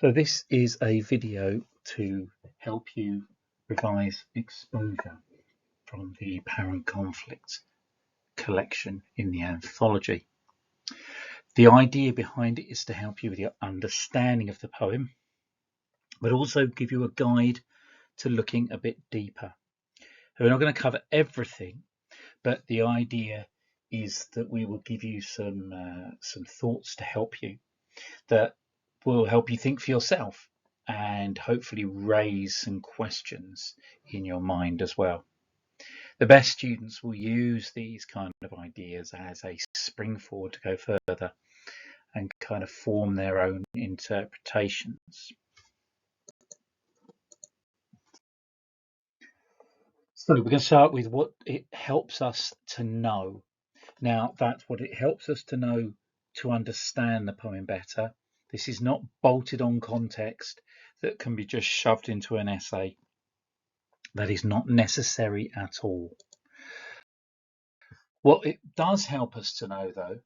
So this is a video to help you revise exposure from the Apparent Conflict collection in the anthology. The idea behind it is to help you with your understanding of the poem, but also give you a guide to looking a bit deeper. We're not going to cover everything, but the idea is that we will give you some thoughts to help you that will help you think for yourself and hopefully raise some questions in your mind as well. The best students will use these kind of ideas as a springboard to go further and kind of form their own interpretations. So we're going to start with what it helps us to know. Now, that's what it helps us to know to understand the poem better. This is not bolted on context that can be just shoved into an essay. That is not necessary at all. What it does help us to know, though,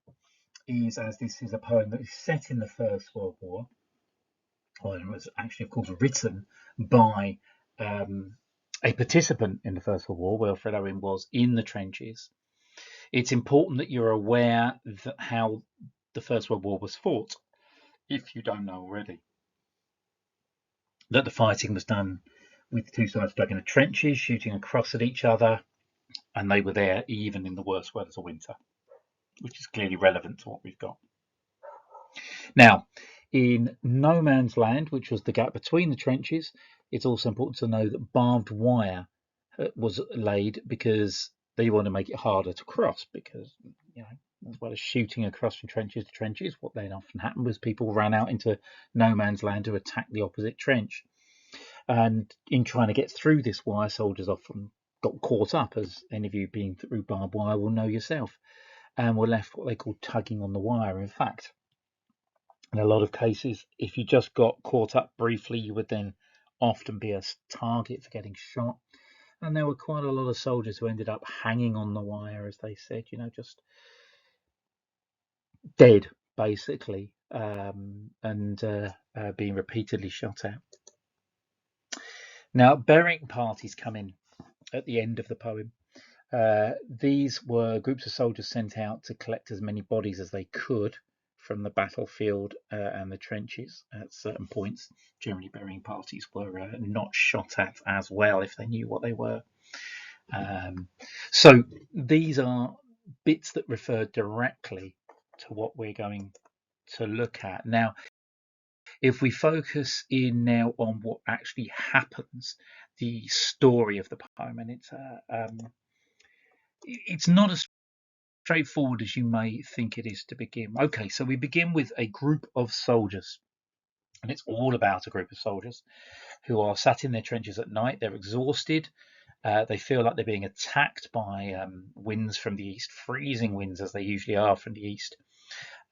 is as this is a poem that is set in the First World War, or it was actually, of course, written by a participant in the First World War. Wilfred Owen was in the trenches. It's important that you're aware that how the First World War was fought, if you don't know already. That the fighting was done with the two sides dug in the trenches, shooting across at each other, and they were there even in the worst weather of winter, which is clearly relevant to what we've got. Now, in no man's land, which was the gap between the trenches, it's also important to know that barbed wire was laid because they want to make it harder to cross, because, you know, as well as shooting across from trenches to trenches, what then often happened was people ran out into no man's land to attack the opposite trench. And in trying to get through this wire, soldiers often got caught up, as any of you being through barbed wire will know yourself, and were left what they call tugging on the wire. In fact, in a lot of cases, if you just got caught up briefly, you would then often be a target for getting shot. And there were quite a lot of soldiers who ended up hanging on the wire, as they said, you know, just dead, basically, and being repeatedly shot at. Now, burying parties come in at the end of the poem. These were groups of soldiers sent out to collect as many bodies as they could from the battlefield and the trenches at certain points. Generally, burying parties were not shot at as well if they knew what they were. So these are bits that refer directly to what we're going to look at. Now, if we focus in now on what actually happens, the story of the poem, and it's not as straightforward as you may think it is to begin. Okay, so we begin with a group of soldiers, and it's all about a group of soldiers who are sat in their trenches at night. They're exhausted. They feel like they're being attacked by winds from the east, freezing winds as they usually are from the east,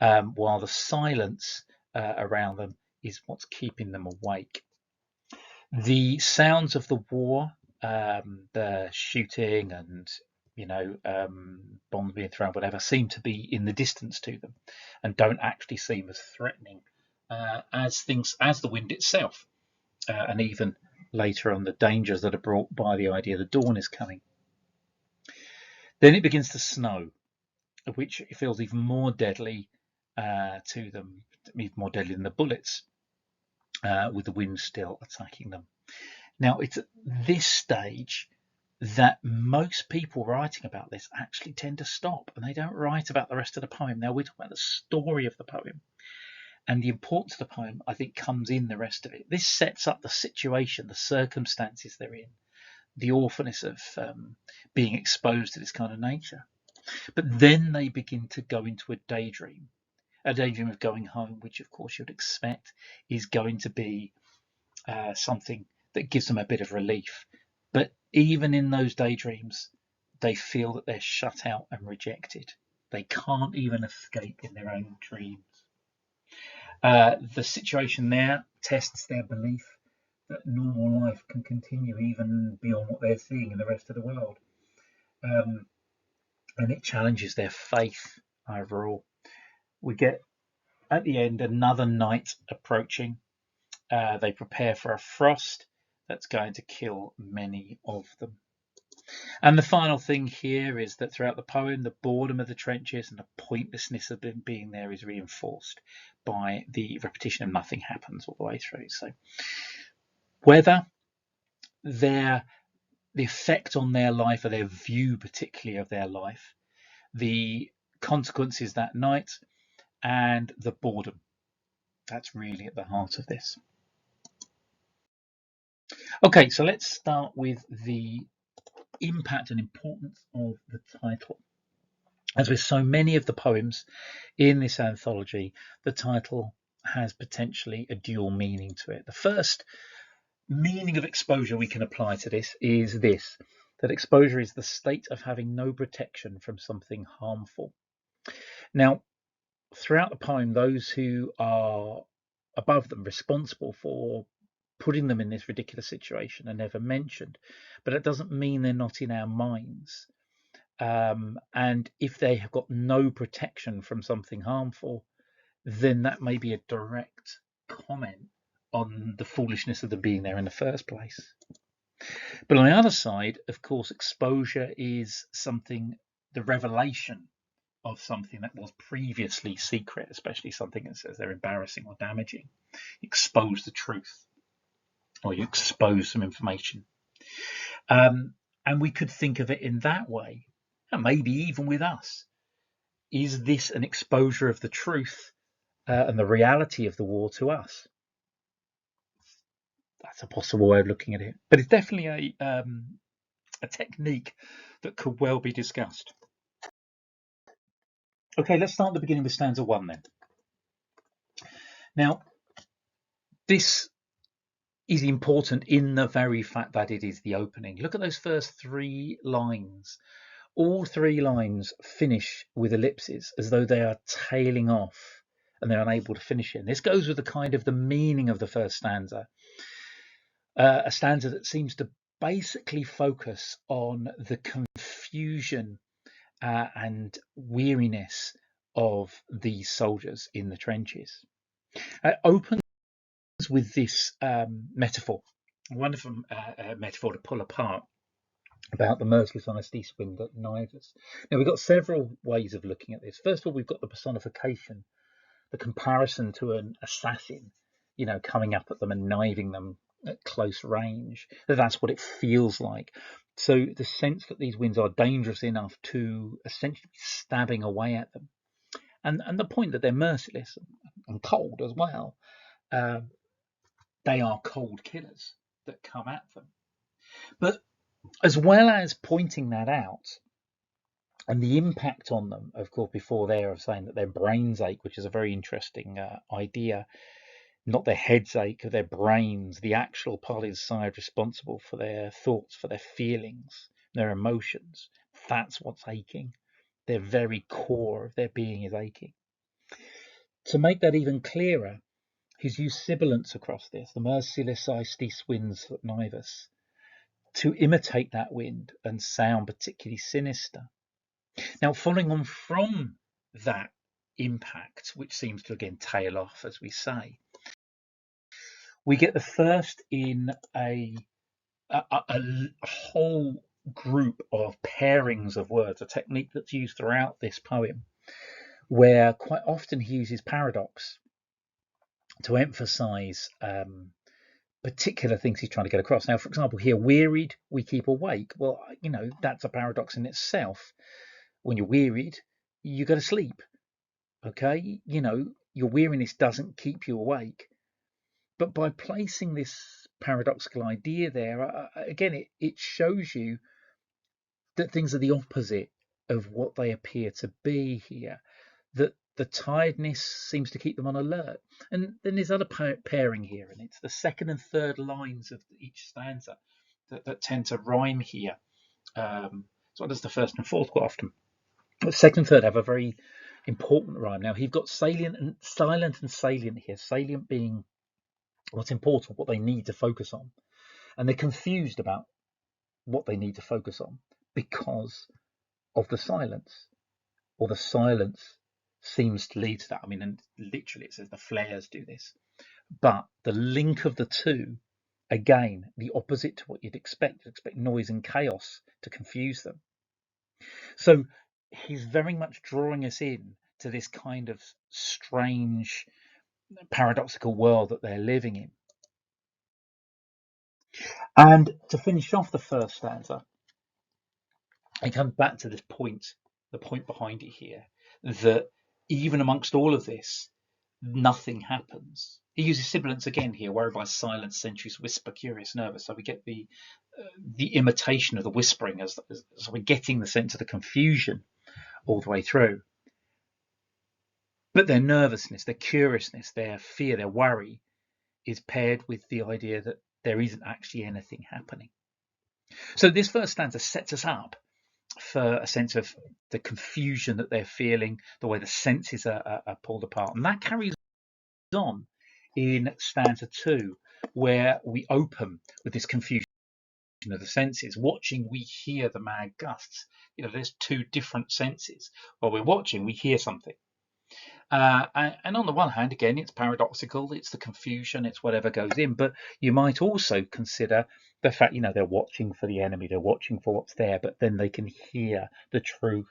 while the silence around them is what's keeping them awake. The sounds of the war, the shooting and bombs being thrown, whatever, seem to be in the distance to them and don't actually seem as threatening as the wind itself, and even later on the dangers that are brought by the idea the dawn is coming. Then it begins to snow, which feels even more deadly to them, even more deadly than the bullets, with the wind still attacking them. Now, it's at this stage that most people writing about this actually tend to stop, and they don't write about the rest of the poem. Now, we're talking about the story of the poem, and the importance of the poem, I think, comes in the rest of it. This sets up the situation, the circumstances they're in, the awfulness of being exposed to this kind of nature. But then they begin to go into a daydream of going home, which, of course, you'd expect is going to be something that gives them a bit of relief. But even in those daydreams, they feel that they're shut out and rejected. They can't even escape in their own dreams. The situation there tests their belief that normal life can continue even beyond what they're seeing in the rest of the world. And it challenges their faith overall. We get, at the end, another night approaching. They prepare for a frost that's going to kill many of them. And the final thing here is that throughout the poem, the boredom of the trenches and the pointlessness of them being there is reinforced by the repetition of nothing happens all the way through. So whether the effect on their life, or their view particularly of their life, the consequences that night, and the boredom, that's really at the heart of this. Okay, so let's start with the impact and importance of the title. As with so many of the poems in this anthology, the title has potentially a dual meaning to it. The first meaning of exposure we can apply to this is this: that exposure is the state of having no protection from something harmful. Now, throughout the poem, those who are above them, responsible for putting them in this ridiculous situation, are never mentioned, but it doesn't mean they're not in our minds. And if they have got no protection from something harmful, then that may be a direct comment on the foolishness of them being there in the first place. But on the other side, of course, exposure is something, the revelation of something that was previously secret, especially something that says they're embarrassing or damaging. You expose the truth, or you expose some information. And we could think of it in that way, and maybe even with us. Is this an exposure of the truth and the reality of the war to us? That's a possible way of looking at it, but it's definitely a technique that could well be discussed. Okay, let's start at the beginning with stanza 1 then. Now, this is important in the very fact that it is the opening. Look at those first 3 lines. All 3 lines finish with ellipses, as though they are tailing off and they're unable to finish it. And this goes with the kind of the meaning of the first stanza, a stanza that seems to basically focus on the confusion and weariness of these soldiers in the trenches. It opens with this metaphor, a wonderful metaphor to pull apart, about the merciless ice east wind that knives us. Now, we've got several ways of looking at this. First of all, we've got the personification, the comparison to an assassin, coming up at them and knifing them at close range. That's what it feels like. So the sense that these winds are dangerous enough to essentially be stabbing away at them. And the point that they're merciless and cold as well. They are cold killers that come at them. But as well as pointing that out and the impact on them, of course, before there of saying that their brains ache, which is a very interesting idea, not their heads ache, their brains, the actual part inside responsible for their thoughts, for their feelings, their emotions. That's what's aching. Their very core of their being is aching. To make that even clearer, he's used sibilants across this, the merciless ice east winds that knife us, to imitate that wind and sound particularly sinister. Now, following on from that impact, which seems to again tail off, as we say, we get the first in a whole group of pairings of words, a technique that's used throughout this poem, where quite often he uses paradox to emphasize particular things he's trying to get across. Now, for example, here, wearied, we keep awake. Well, that's a paradox in itself. When you're wearied, you go to sleep. Okay, your weariness doesn't keep you awake. But by placing this paradoxical idea there, again, it shows you that things are the opposite of what they appear to be here. That the tiredness seems to keep them on alert. And then there's other pairing here, and it's the second and third lines of each stanza that tend to rhyme here. So does the first and fourth quite often. The second and third have a very important rhyme. Now, he's got salient and silent and salient here. Salient being what's important, what they need to focus on. And they're confused about what they need to focus on because of the silence, or the silence seems to lead to that. And literally it says the flares do this. But the link of the two, again, the opposite to what you'd expect. You'd expect noise and chaos to confuse them. So he's very much drawing us in to this kind of strange, paradoxical world that they're living in. And to finish off the first stanza, it comes back to this point, the point behind it here, that even amongst all of this, nothing happens. He uses sibilants again here, whereby silence, sentries whisper, curious, nervous. So we get the imitation of the whispering, as so we're getting the sense of the confusion all the way through. But their nervousness, their curiousness, their fear, their worry is paired with the idea that there isn't actually anything happening. So this first stanza sets us up for a sense of the confusion that they're feeling, the way the senses are pulled apart. And that carries on in stanza 2, where we open with this confusion of the senses. Watching, we hear the mad gusts. There's two different senses. While we're watching, we hear something. And on the one hand, again, it's paradoxical, it's the confusion, it's whatever goes in, but you might also consider the fact, they're watching for the enemy, they're watching for what's there, but then they can hear the true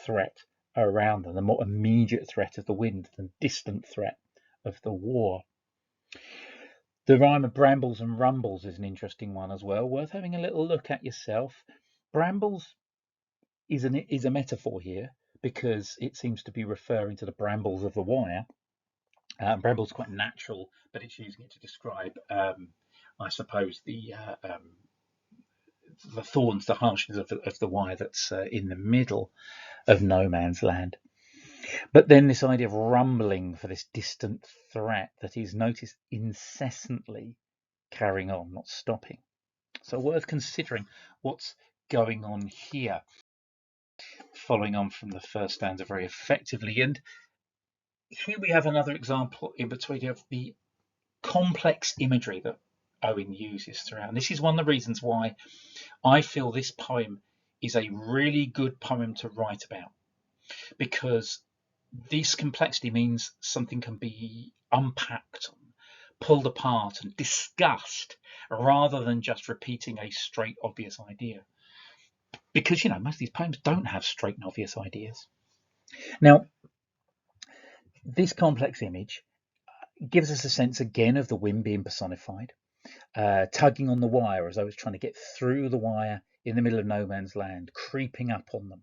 threat around them, the more immediate threat of the wind, the distant threat of the war. The rhyme of brambles and rumbles is an interesting one as well, worth having a little look at yourself. Brambles is a metaphor here, because it seems to be referring to the brambles of the wire. Brambles quite natural, but it's using it to describe, I suppose, the thorns, the harshness of the wire that's in the middle of no man's land. But then this idea of rumbling for this distant threat that is noticed incessantly carrying on, not stopping. So worth considering what's going on here, following on from the first stanza very effectively. And here we have another example in between of the complex imagery that Owen uses throughout. And this is one of the reasons why I feel this poem is a really good poem to write about, because this complexity means something can be unpacked, pulled apart and discussed, rather than just repeating a straight obvious idea. Because most of these poems don't have straight and obvious ideas. Now, this complex image gives us a sense again of the wind being personified, tugging on the wire as I was trying to get through the wire in the middle of no man's land, creeping up on them.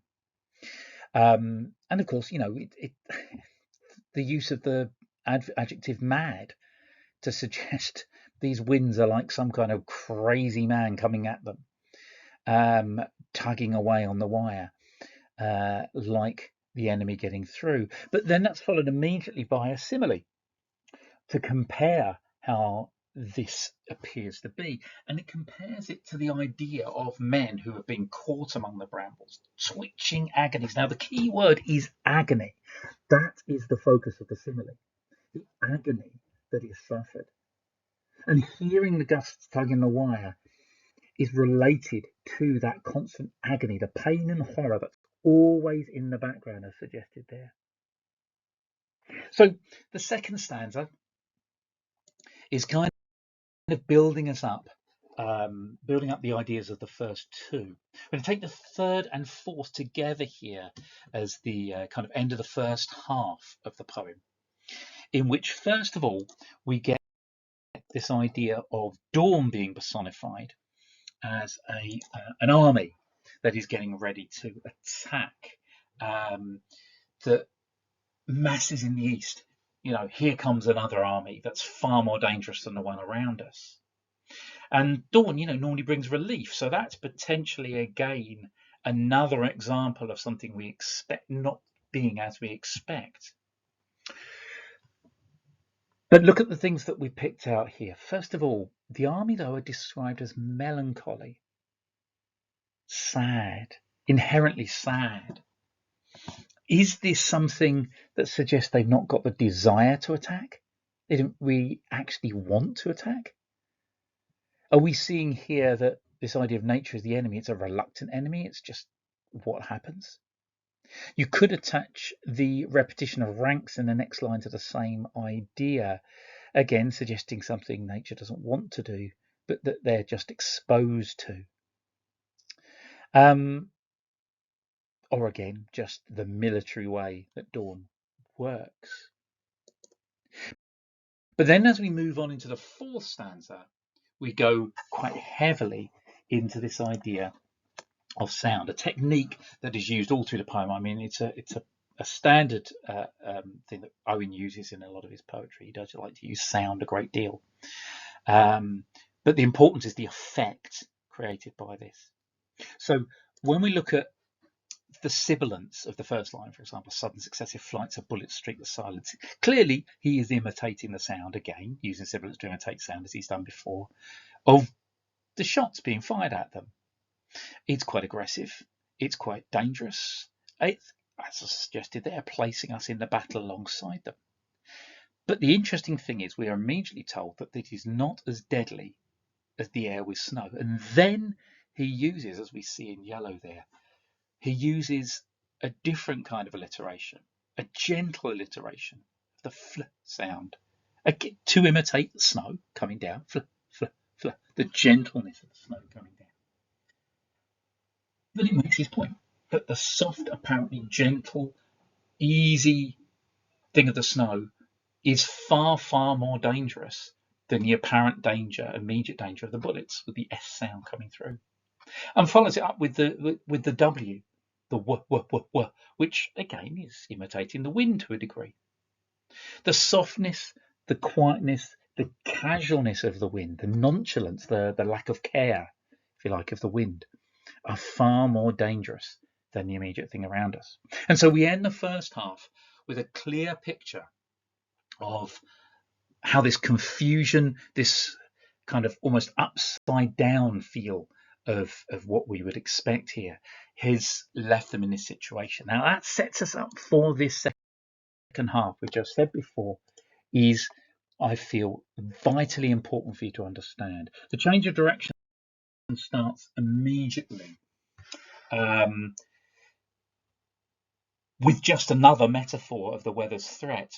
And of course, the use of the adjective mad to suggest these winds are like some kind of crazy man coming at them, tugging away on the wire, like the enemy getting through. But then that's followed immediately by a simile to compare how this appears to be, and it compares it to the idea of men who have been caught among the brambles, twitching agonies. Now the key word is agony. That is the focus of the simile, the agony that is suffered. And hearing the gusts tugging the wire is related to that constant agony, the pain and horror that's always in the background as suggested there. So the second stanza is kind of building us up, building up the ideas of the first two. We're going to take the third and fourth together here as the kind of end of the first half of the poem, in which, first of all, we get this idea of dawn being personified as an army that is getting ready to attack the masses in the east. Here comes another army that's far more dangerous than the one around us. And dawn, normally brings relief. So that's potentially, again, another example of something we expect not being as we expect. But look at the things that we picked out here. First of all, the army, though, are described as melancholy, sad, inherently sad. Is this something that suggests they've not got the desire to attack? They don't really actually want to attack? Are we seeing here that this idea of nature is the enemy? It's a reluctant enemy. It's just what happens. You could attach the repetition of ranks in the next line to the same idea. again suggesting something nature doesn't want to do, but that they're just exposed to. Or again, just the military way that dawn works. But then as we move on into the fourth stanza, we go quite heavily into this idea of sound, a technique that is used all through the poem. I mean, it's a standard thing that Owen uses in a lot of his poetry. He does like to use sound a great deal. But the importance is the effect created by this. So when we look at the sibilance of the first line, for example, sudden successive flights of bullets streak the silence. Clearly, he is imitating the sound again, using sibilance to imitate sound as he's done before, of the shots being fired at them. It's quite aggressive. It's quite dangerous. It's, as I suggested there, placing us in the battle alongside them. But the interesting thing is we are immediately told that it is not as deadly as the air with snow. And then he uses, as we see in yellow there, he uses a different kind of alliteration, a gentle alliteration, the fl sound, to imitate the snow coming down, fl, fl, fl, the gentleness of the snow coming down. But it makes his point that the soft, apparently gentle, easy thing of the snow is far, far more dangerous than the apparent danger, immediate danger of the bullets with the S sound coming through. And follows it up with the W, the w, which again is imitating the wind to a degree. The softness, the quietness, the casualness of the wind, the nonchalance, the lack of care, if you like, of the wind, are far more dangerous than the immediate thing around us. And so we end the first half with a clear picture of how this confusion, this kind of almost upside down feel of what we would expect here, has left them in this situation. Now that sets us up for this second half, which I've said before is, I feel, vitally important for you to understand. The change of direction starts immediately with just another metaphor of the weather's threat.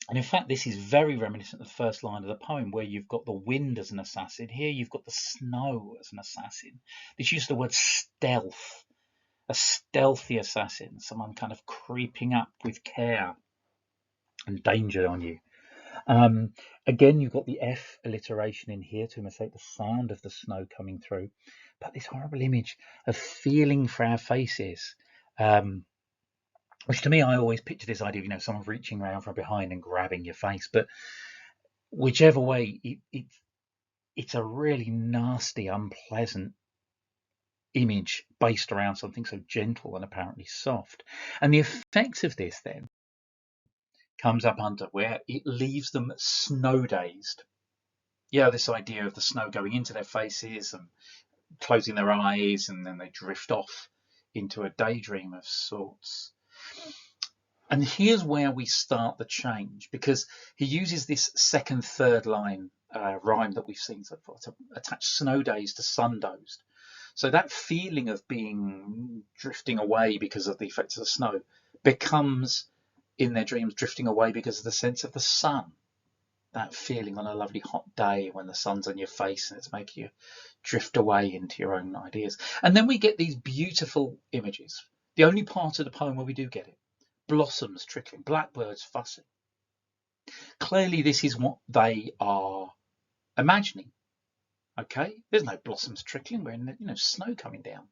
And in fact, this is very reminiscent of the first line of the poem, where you've got the wind as an assassin. Here you've got the snow as an assassin. This use of the word stealth, a stealthy assassin, someone kind of creeping up with care and danger on you. Again, you've got the F alliteration in here to imitate the sound of the snow coming through. But this horrible image of feeling for our faces, which to me, I always picture this idea of, someone reaching around from behind and grabbing your face. But whichever way, it's a really nasty, unpleasant image based around something so gentle and apparently soft. And the effects of this then comes up under where it leaves them snow dazed. This idea of the snow going into their faces and closing their eyes, and then they drift off into a daydream of sorts. And here's where we start the change, because he uses this second, third line rhyme that we've seen so far to attach snow days to sun dozed. So that feeling of being drifting away because of the effects of the snow becomes, in their dreams, drifting away because of the sense of the sun. That feeling on a lovely hot day when the sun's on your face and it's making you drift away into your own ideas. And then we get these beautiful images. The only part of the poem where we do get it. Blossoms trickling, blackbirds fussing. Clearly this is what they are imagining. Okay, there's no blossoms trickling, we're in snow coming down.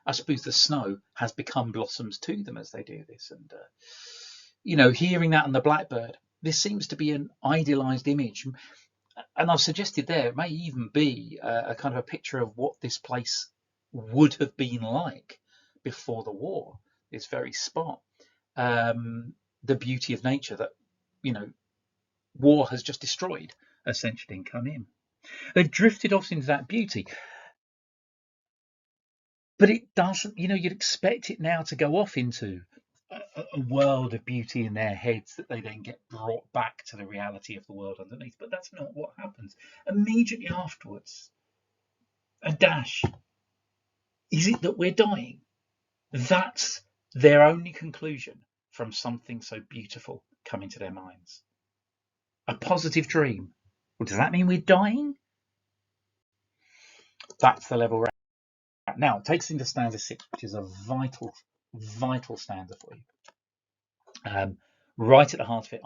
I suppose the snow has become blossoms to them as they do this. And hearing that on the blackbird, this seems to be an idealized image. And I've suggested there it may even be a kind of a picture of what this place would have been like before the war, this very spot. The beauty of nature that, war has just destroyed, essentially, and come in. They've drifted off into that beauty. But it doesn't, you'd expect it now to go off into a world of beauty in their heads that they then get brought back to the reality of the world underneath. But that's not what happens. Immediately afterwards, a dash. Is it that we're dying? That's their only conclusion from something so beautiful coming to their minds. A positive dream. Well, does that mean we're dying? That's the level we're at. Now, it takes into stanza 6, which is a vital, vital stanza for you. Right at the heart of it,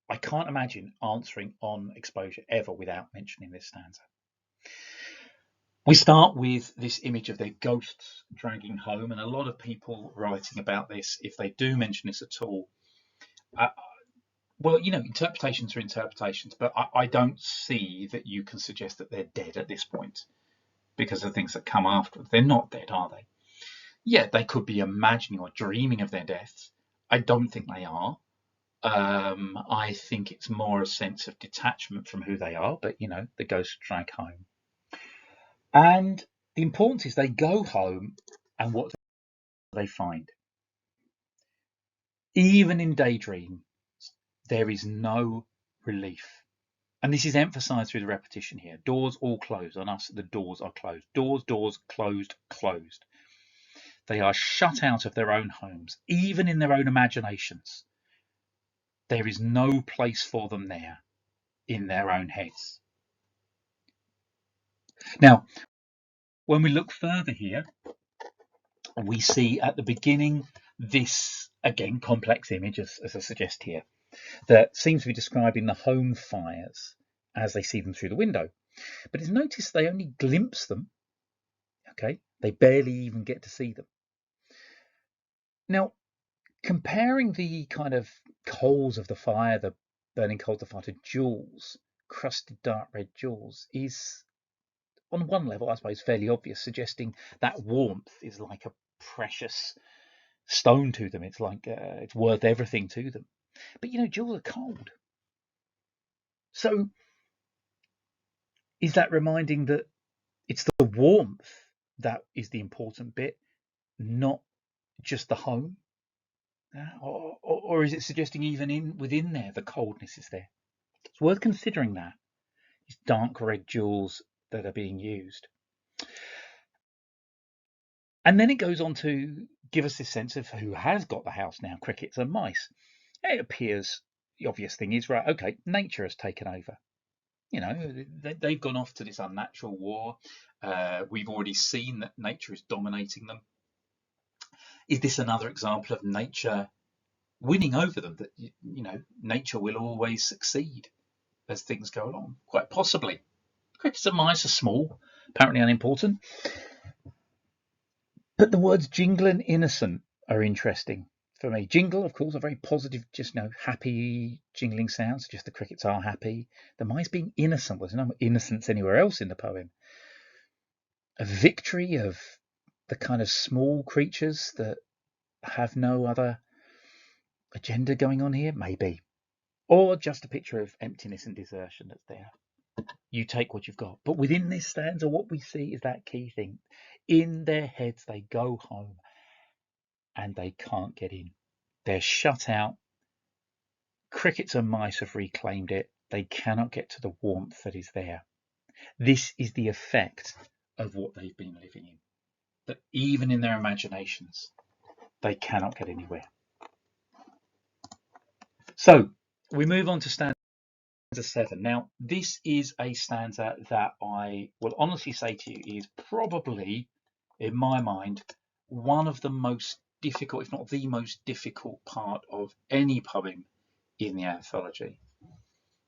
I can't imagine answering on exposure ever without mentioning this stanza. We start with this image of their ghosts dragging home, and a lot of people writing about this, if they do mention this at all, well, interpretations are interpretations, but I don't see that you can suggest that they're dead at this point because of things that come afterwards. They're not dead, are they? Yeah, they could be imagining or dreaming of their deaths. I don't think they are. I think it's more a sense of detachment from who they are, but the ghosts drag home. And the importance is they go home, and what do they find? Even in daydream, there is no relief. And this is emphasized through the repetition here. Doors all closed. On us, the doors are closed. Doors, closed, closed. They are shut out of their own homes, even in their own imaginations. There is no place for them there in their own heads. Now, when we look further here, we see at the beginning this, again, complex image, as I suggest here, that seems to be describing the home fires as they see them through the window. But it's noticed they only glimpse them. Okay, they barely even get to see them. Now, comparing the kind of coals of the fire, the burning coals of the fire, to jewels, crusted dark red jewels, is on one level, I suppose, fairly obvious, suggesting that warmth is like a precious stone to them. It's like it's worth everything to them. But jewels are cold. So is that reminding that it's the warmth that is the important bit, not just the home? Or is it suggesting even within there the coldness is there? It's worth considering that. It's dark red jewels that are being used. And then it goes on to give us this sense of who has got the house now, crickets and mice. It appears the obvious thing is, right, okay, nature has taken over. They've gone off to this unnatural war. We've already seen that nature is dominating them. Is this another example of nature winning over them? That nature will always succeed as things go along? Quite possibly. Crickets and mice are small, apparently unimportant. But the words jingle and innocent are interesting for me. Jingle, of course, a very positive, just happy jingling sounds. Just the crickets are happy. The mice being innocent. There's no innocence anywhere else in the poem. A victory of the kind of small creatures that have no other agenda going on here, maybe. Or just a picture of emptiness and desertion that's there. You take what you've got. But within this stanza, what we see is that key thing. In their heads, they go home and they can't get in. They're shut out. Crickets and mice have reclaimed it. They cannot get to the warmth that is there. This is the effect of what they've been living in. That even in their imaginations, they cannot get anywhere. So we move on to stanza 7. Now, this is a stanza that I will honestly say to you is probably, in my mind, one of the most difficult, if not the most difficult part of any poem in the anthology.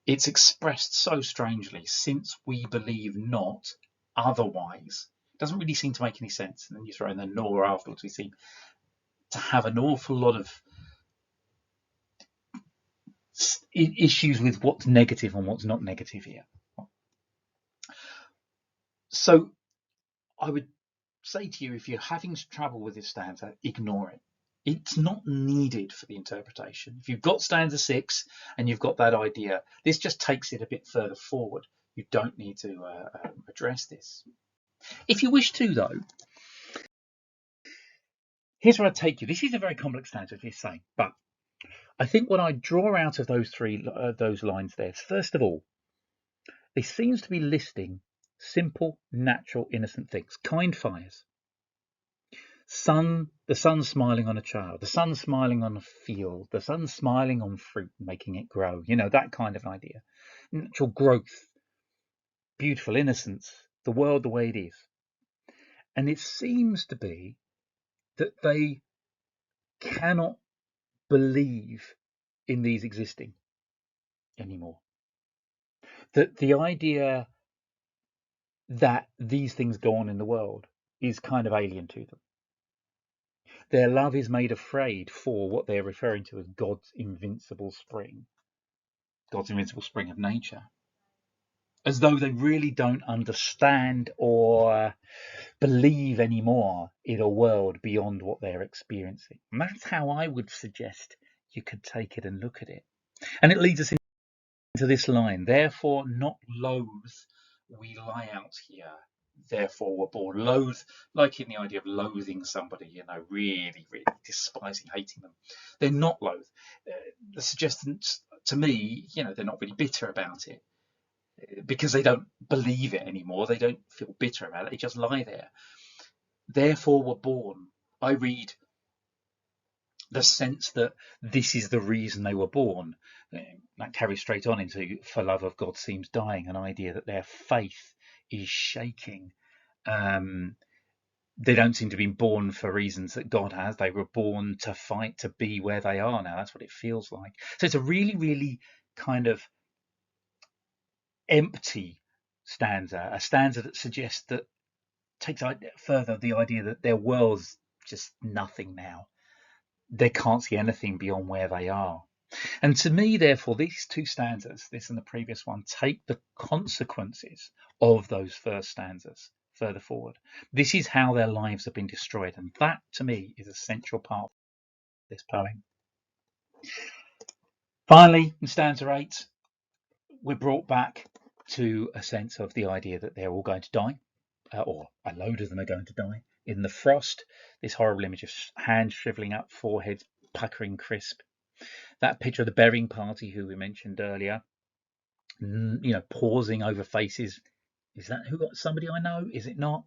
It's expressed so strangely, since we believe not otherwise. It doesn't really seem to make any sense. And then you throw in the nor afterwards. We seem to have an awful lot of issues with what's negative and what's not negative here. So I would say to you, if you're having trouble with this stanza, ignore it. It's not needed for the interpretation. If you've got stanza 6 and you've got that idea, this just takes it a bit further forward. You don't need to address this. If you wish to, though, here's where I take you. This is a very complex stanza, as you're saying, but I think what I draw out of those lines there is, first of all, it seems to be listing simple, natural, innocent things, kind fires. The sun smiling on a child, the sun smiling on a field, the sun smiling on fruit, making it grow. That kind of idea. Natural growth, beautiful innocence, the world the way it is. And it seems to be that they cannot believe in these existing anymore. That the idea that these things go on in the world is kind of alien to them. Their love is made afraid for what they're referring to as God's invincible spring of nature, as though they really don't understand or believe anymore in a world beyond what they're experiencing. And that's how I would suggest you could take it and look at it. And it leads us into this line: therefore not loath we lie out here, therefore we're born. Loathe, like in the idea of loathing somebody, really, really despising, hating them. They're not loath. The suggestion to me, they're not really bitter about it, because they don't believe it anymore. They don't feel bitter about it. They just lie there. Therefore we're born. I read the sense that this is the reason they were born. That carries straight on into for love of God seems dying, an idea that their faith is shaking. They don't seem to be born for reasons that God has. They were born to fight, to be where they are now. That's what it feels like. So it's a really, really kind of empty stanza, a stanza that suggests that takes further the idea that their world's just nothing now. They can't see anything beyond where they are. And to me, therefore, these two stanzas, this and the previous one, take the consequences of those first stanzas further forward. This is how their lives have been destroyed. And that, to me, is a central part of this poem. Finally, in stanza 8, we're brought back to a sense of the idea that they're all going to die, or a load of them are going to die in the frost. This horrible image of hands shriveling up, foreheads puckering crisp. That picture of the burying party who we mentioned earlier, pausing over faces. Is that who got somebody I know? Is it not?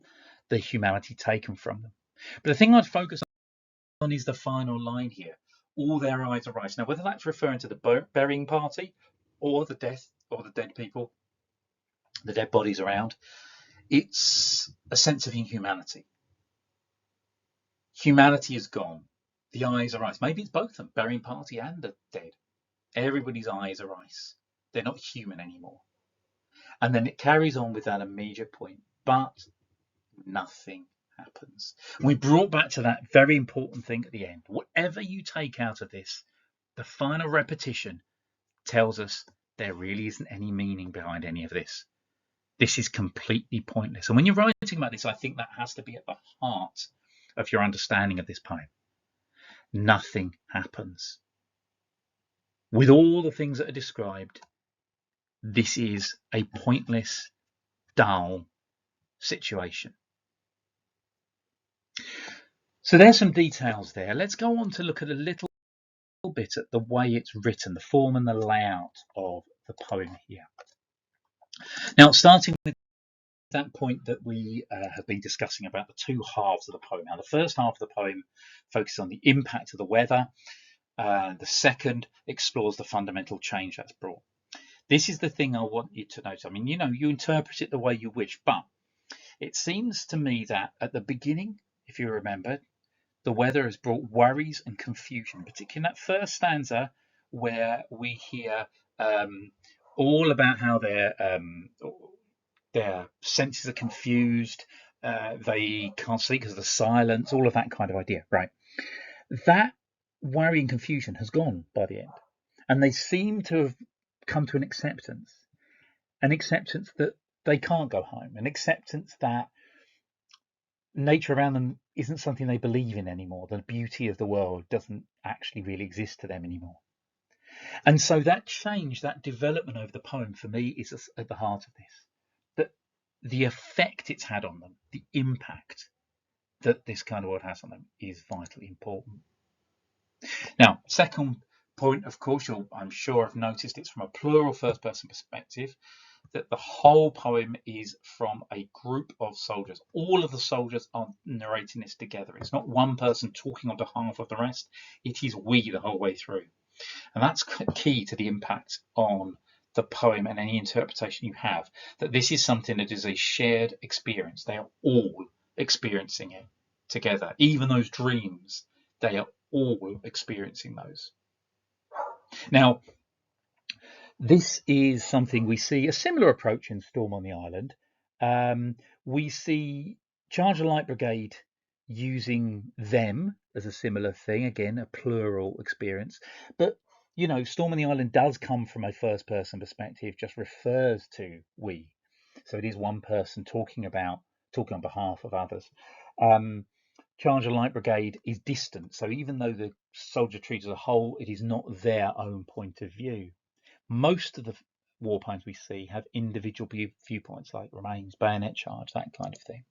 The humanity taken from them. But the thing I'd focus on is the final line here. All their eyes are right. Now, whether that's referring to the burying party or the death or the dead people, the dead bodies around, it's a sense of inhumanity. Humanity is gone. The eyes are ice. Maybe it's both them, burying party and the dead. Everybody's eyes are ice. They're not human anymore. And then it carries on with that immediate point, but nothing happens. And we brought back to that very important thing at the end. Whatever you take out of this, the final repetition tells us there really isn't any meaning behind any of this. This is completely pointless. And when you're writing about this, I think that has to be at the heart of your understanding of this poem. Nothing happens. With all the things that are described, this is a pointless, dull situation. So there's some details there. Let's go on to look at a little bit at the way it's written, the form and the layout of the poem here. Now, starting with that point that we have been discussing about the two halves of the poem. Now, the first half of the poem focuses on the impact of the weather. The second explores the fundamental change that's brought. This is the thing I want you to note. I mean, you interpret it the way you wish, but it seems to me that at the beginning, if you remember, the weather has brought worries and confusion, particularly in that first stanza where we hear all about how their senses are confused, they can't sleep because of the silence, all of that kind of idea, right? That worry and confusion has gone by the end, and they seem to have come to an acceptance that they can't go home, an acceptance that nature around them isn't something they believe in anymore. The beauty of the world doesn't actually really exist to them anymore. And so that change, that development over the poem, for me, is at the heart of this. That the effect it's had on them, the impact that this kind of world has on them, is vitally important. Now, second point, of course, I'm sure have noticed it's from a plural first-person perspective. that the whole poem is from a group of soldiers. All of the soldiers are narrating this together. It's not one person talking on behalf of the rest. It is we the whole way through. And that's key to the impact on the poem and any interpretation you have, that this is something that is a shared experience. They are all experiencing it together. Even those dreams, they are all experiencing those. Now, this is something we see a similar approach in Storm on the Island. We see Charge of Light Brigade using them as a similar thing, again, a plural experience. But, you know, Storm on the Island does come from a first person perspective, just refers to we. So it is one person talking on behalf of others. Charge of Light Brigade is distant. So even though the soldierry as a whole, it is not their own point of view. Most of the war poems we see have individual viewpoints, like Remains, Bayonet Charge, that kind of thing.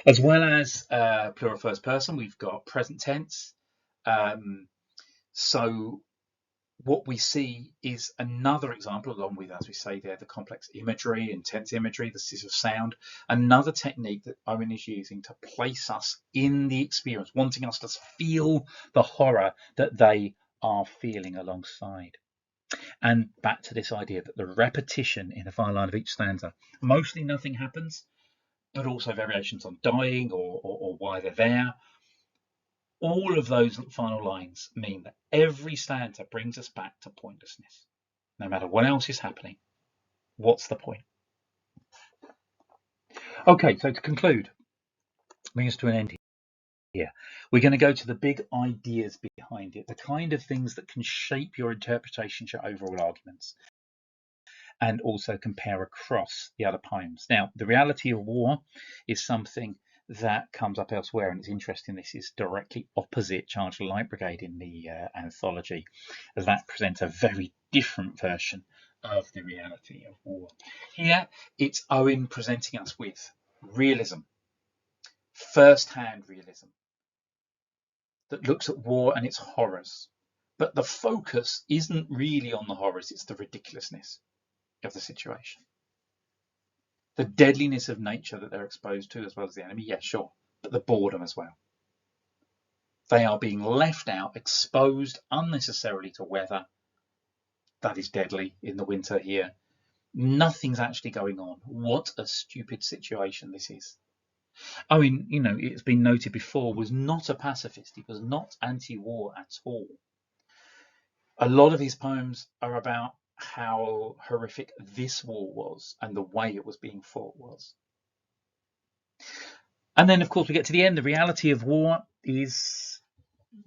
As well as plural first person, we've got present tense. So what we see is another example, along with, as we say there, the complex imagery, intense imagery, the scissor sound, another technique that Owen is using to place us in the experience, wanting us to feel the horror that they are feeling alongside. And back to this idea that the repetition in the final line of each stanza, mostly nothing happens, but also variations on dying or why they're there. All of those final lines mean that every stanza brings us back to pointlessness. No matter what else is happening, what's the point? Okay, so to conclude, bring us to an end here. We're going to go to the big ideas behind it, the kind of things that can shape your interpretation, your overall arguments, and also compare across the other poems. Now, the reality of war is something that comes up elsewhere, and it's interesting this is directly opposite Charge of the Light Brigade in the anthology, as that presents a very different version of the reality of war. Here, it's Owen presenting us with realism, first-hand realism, that looks at war and its horrors. But the focus isn't really on the horrors, it's the ridiculousness of the situation. The deadliness of nature that they're exposed to, as well as the enemy, yeah, sure, but the boredom as well. They are being left out, exposed unnecessarily to weather that is deadly in the winter here. Nothing's actually going on. What a stupid situation this is. Owen, you know, it's been noted before, was not a pacifist. He was not anti-war at all. A lot of his poems are about how horrific this war was and the way it was being fought was. And then, of course, we get to the end. The reality of war is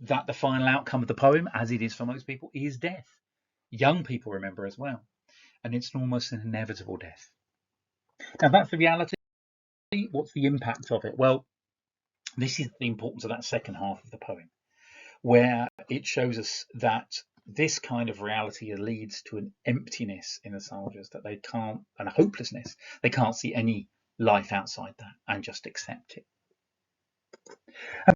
that the final outcome of the poem, as it is for most people, is death. Young people remember as well. And it's almost an inevitable death. Now, that's the reality. What's the impact of it? Well, this is the importance of that second half of the poem, where it shows us that this kind of reality leads to an emptiness in the soldiers, that they can't, and a hopelessness. They can't see any life outside that and just accept it. And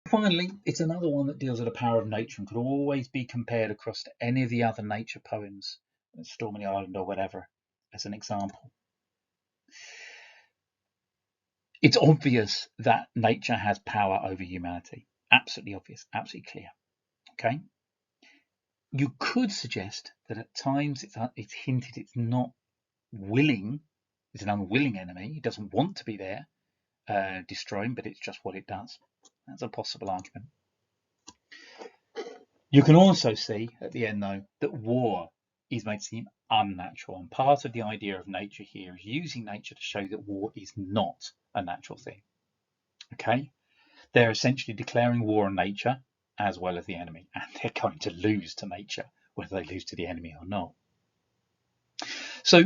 finally, it's another one that deals with the power of nature and could always be compared across to any of the other nature poems, Storm on the Island or whatever, as an example. It's obvious that nature has power over humanity. Absolutely obvious, absolutely clear. Okay. You could suggest that at times it's hinted it's not willing, it's an unwilling enemy. It doesn't want to be there, destroying, but it's just what it does. That's a possible argument. You can also see at the end, though, that war is made to seem unnatural. And part of the idea of nature here is using nature to show that war is not a natural thing. Okay? They're essentially declaring war on nature as well as the enemy, and they're going to lose to nature, whether they lose to the enemy or not. So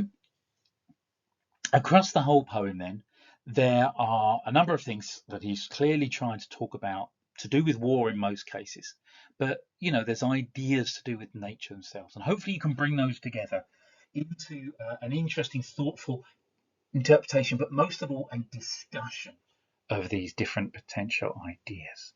across the whole poem, then, there are a number of things that he's clearly trying to talk about to do with war in most cases. But, you know, there's ideas to do with nature themselves. And hopefully you can bring those together into an interesting, thoughtful interpretation, but most of all, a discussion of these different potential ideas.